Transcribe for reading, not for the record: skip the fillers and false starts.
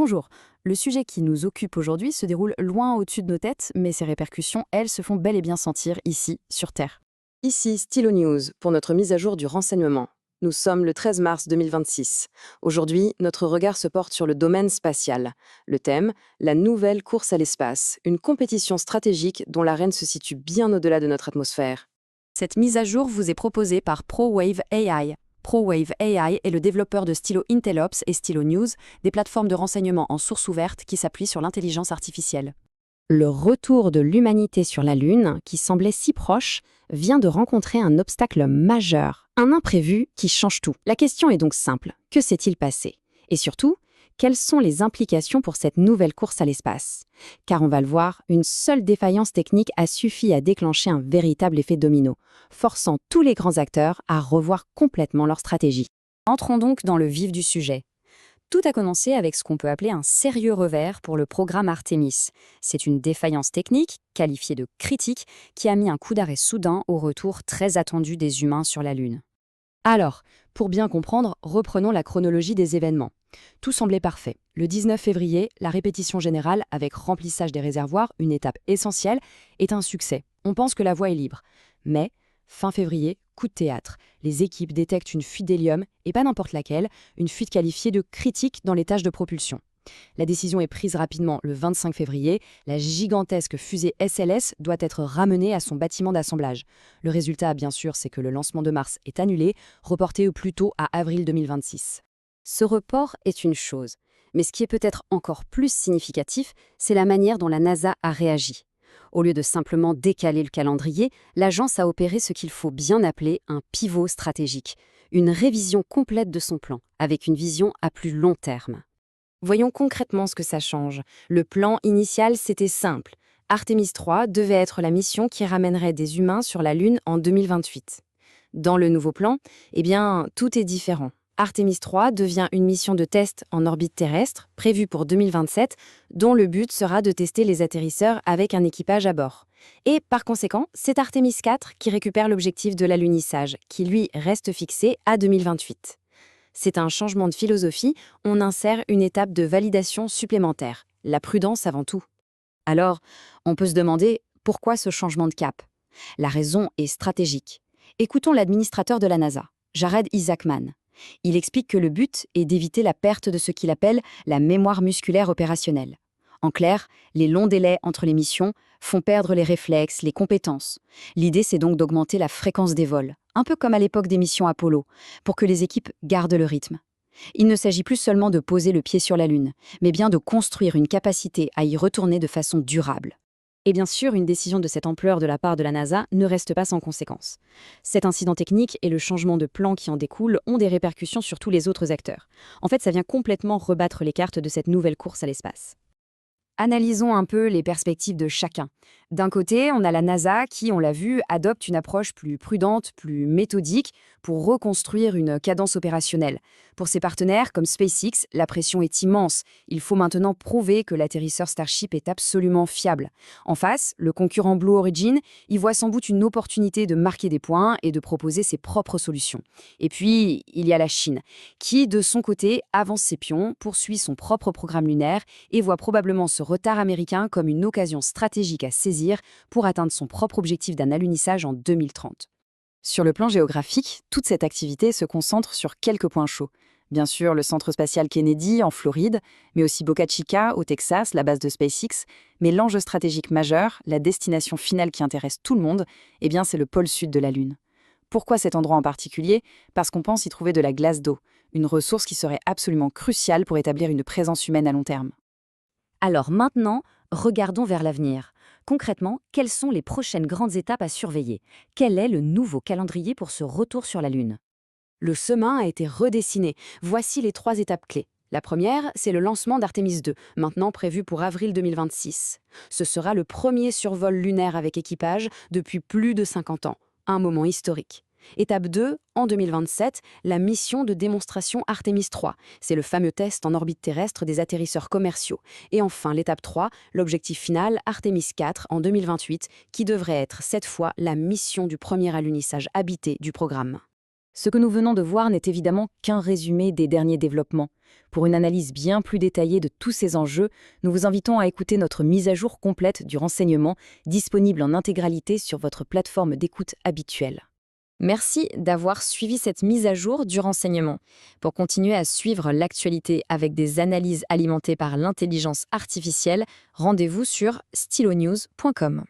Bonjour, le sujet qui nous occupe aujourd'hui se déroule loin au-dessus de nos têtes, mais ses répercussions, elles, se font bel et bien sentir ici, sur Terre. Ici Stylo News pour notre mise à jour du renseignement. Nous sommes le 13 mars 2026. Aujourd'hui, notre regard se porte sur le domaine spatial. Le thème, la nouvelle course à l'espace, une compétition stratégique dont l'arène se situe bien au-delà de notre atmosphère. Cette mise à jour vous est proposée par ProWave AI. ProWave AI est le développeur de Stylo Intelops et Stylo News, des plateformes de renseignement en source ouverte qui s'appuient sur l'intelligence artificielle. Le retour de l'humanité sur la Lune, qui semblait si proche, vient de rencontrer un obstacle majeur, un imprévu qui change tout. La question est donc simple, que s'est-il passé? Et surtout, quelles sont les implications pour cette nouvelle course à l'espace? Car on va le voir, une seule défaillance technique a suffi à déclencher un véritable effet domino, forçant tous les grands acteurs à revoir complètement leur stratégie. Entrons donc dans le vif du sujet. Tout a commencé avec ce qu'on peut appeler un sérieux revers pour le programme Artemis. C'est une défaillance technique, qualifiée de critique, qui a mis un coup d'arrêt soudain au retour très attendu des humains sur la Lune. Alors, pour bien comprendre, reprenons la chronologie des événements. Tout semblait parfait. Le 19 février, la répétition générale, avec remplissage des réservoirs, une étape essentielle, est un succès. On pense que la voie est libre. Mais, fin février, coup de théâtre. Les équipes détectent une fuite d'hélium, et pas n'importe laquelle, une fuite qualifiée de critique dans les tâches de propulsion. La décision est prise rapidement le 25 février. La gigantesque fusée SLS doit être ramenée à son bâtiment d'assemblage. Le résultat, bien sûr, c'est que le lancement de Mars est annulé, reporté au plus tôt à avril 2026. Ce report est une chose, mais ce qui est peut-être encore plus significatif, c'est la manière dont la NASA a réagi. Au lieu de simplement décaler le calendrier, l'agence a opéré ce qu'il faut bien appeler un pivot stratégique, une révision complète de son plan, avec une vision à plus long terme. Voyons concrètement ce que ça change. Le plan initial, c'était simple. Artemis 3 devait être la mission qui ramènerait des humains sur la Lune en 2028. Dans le nouveau plan, tout est différent. Artemis 3 devient une mission de test en orbite terrestre, prévue pour 2027, dont le but sera de tester les atterrisseurs avec un équipage à bord. Et par conséquent, c'est Artemis 4 qui récupère l'objectif de l'alunissage, qui lui reste fixé à 2028. C'est un changement de philosophie, on insère une étape de validation supplémentaire, la prudence avant tout. Alors, on peut se demander pourquoi ce changement de cap? La raison est stratégique. Écoutons l'administrateur de la NASA, Jared Isaacman. Il explique que le but est d'éviter la perte de ce qu'il appelle la mémoire musculaire opérationnelle. En clair, les longs délais entre les missions font perdre les réflexes, les compétences. L'idée, c'est donc d'augmenter la fréquence des vols, un peu comme à l'époque des missions Apollo, pour que les équipes gardent le rythme. Il ne s'agit plus seulement de poser le pied sur la Lune, mais bien de construire une capacité à y retourner de façon durable. Et bien sûr, une décision de cette ampleur de la part de la NASA ne reste pas sans conséquences. Cet incident technique et le changement de plan qui en découle ont des répercussions sur tous les autres acteurs. En fait, ça vient complètement rebattre les cartes de cette nouvelle course à l'espace. Analysons un peu les perspectives de chacun. D'un côté, on a la NASA qui, on l'a vu, adopte une approche plus prudente, plus méthodique pour reconstruire une cadence opérationnelle. Pour ses partenaires, comme SpaceX, la pression est immense. Il faut maintenant prouver que l'atterrisseur Starship est absolument fiable. En face, le concurrent Blue Origin y voit sans doute une opportunité de marquer des points et de proposer ses propres solutions. Et puis, il y a la Chine, qui, de son côté, avance ses pions, poursuit son propre programme lunaire et voit probablement ce retard américain comme une occasion stratégique à saisir pour atteindre son propre objectif d'un alunissage en 2030. Sur le plan géographique, toute cette activité se concentre sur quelques points chauds. Bien sûr, le centre spatial Kennedy en Floride, mais aussi Boca Chica au Texas, la base de SpaceX. Mais l'enjeu stratégique majeur, la destination finale qui intéresse tout le monde, c'est le pôle sud de la Lune. Pourquoi cet endroit en particulier? Parce qu'on pense y trouver de la glace d'eau, une ressource qui serait absolument cruciale pour établir une présence humaine à long terme. Alors maintenant, regardons vers l'avenir. Concrètement, quelles sont les prochaines grandes étapes à surveiller? Quel est le nouveau calendrier pour ce retour sur la Lune? Le chemin a été redessiné. Voici les 3 étapes clés. La première, c'est le lancement d'Artemis 2, maintenant prévu pour avril 2026. Ce sera le premier survol lunaire avec équipage depuis plus de 50 ans, un moment historique. Étape 2, en 2027, la mission de démonstration Artemis 3. C'est le fameux test en orbite terrestre des atterrisseurs commerciaux. Et enfin, l'étape 3, l'objectif final, Artemis 4 en 2028, qui devrait être cette fois la mission du premier alunissage habité du programme. Ce que nous venons de voir n'est évidemment qu'un résumé des derniers développements. Pour une analyse bien plus détaillée de tous ces enjeux, nous vous invitons à écouter notre mise à jour complète du renseignement, disponible en intégralité sur votre plateforme d'écoute habituelle. Merci d'avoir suivi cette mise à jour du renseignement. Pour continuer à suivre l'actualité avec des analyses alimentées par l'intelligence artificielle, rendez-vous sur stylonews.com.